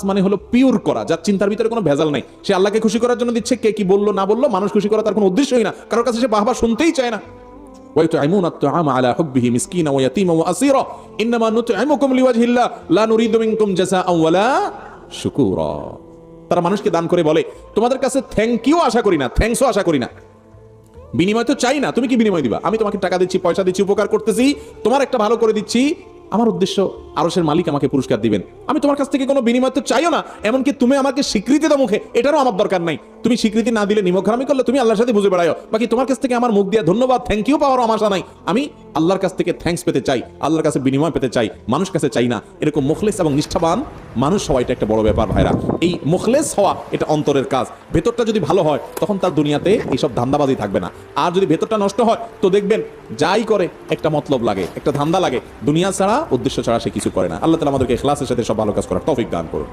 মানে হলো পিওর করা, যার চিন্তার ভিতরে কোনো ভেজাল নাই। সে আল্লাহকে খুশি করার জন্য দিচ্ছে, কে কি বললো না বললো, মানুষ খুশি করা তার কোনো উদ্দেশ্যই না, কারোর কাছে সে বাহবা শুনতেই চায় না। ويطعمون الطعام على حبه مسكينا ويتيما واسيرا انما نطعمكم لوجه الله لا نريد منكم جزاء ولا شكورا। তারা মানুষকে দান করে বলে, তোমাদের কাছে থ্যাংক ইউ আশা করি না, থ্যাঙ্কসও আশা করি না, বিনিময় তো চাই না। তুমি কি বিনিময় দিবা? আমি তোমাকে টাকা দিচ্ছি, পয়সা দিচ্ছি, উপকার করতেছি, তোমার একটা ভালো করে দিচ্ছি, আমার উদ্দেশ্য আরশের মালিক আমাকে পুরস্কার দিবেন। আমি তোমার কাছ থেকে কোনো বিনিময় তো চাইও না, এমনকি তুমি আমাকে স্বীকৃতি দাও মুখে, এটারও আমার দরকার নাই। তুমি স্বীকৃতি না দিলে, নিমকহারামি করলে তুমি আল্লাহর সাথে বুঝে বেড়াও, বাকি তোমার কাছ থেকে আমার মুখ দিয়ে ধন্যবাদ থ্যাংক ইউ পাওয়ারও আমার আশা নাই। আমি আল্লাহর কাছ থেকে থ্যাঙ্কস পেতে চাই, আল্লাহর কাছে বিনিময় পেতে চাই, মানুষ কাছে চাই না। এরকম মুখলেস এবং নিষ্ঠাবান মানুষ হওয়া এটা একটা বড় ব্যাপার ভাইরা। এই মুখলেস হওয়া এটা অন্তরের কাজ। ভেতরটা যদি ভালো হয় তখন তার দুনিয়াতে এইসব ধান্দাবাজি থাকবে না। আর যদি ভেতরটা নষ্ট হয় তো দেখবেন যাই করে একটা মতলব লাগে, একটা ধান্দা লাগে, দুনিয়া ছাড়া উদ্দেশ্য ছাড়া সে কিছু করে না। আল্লাহ তাআলা আমাদেরকে ইখলাসের সাথে সব ভালো কাজ করার তৌফিক দান করুন।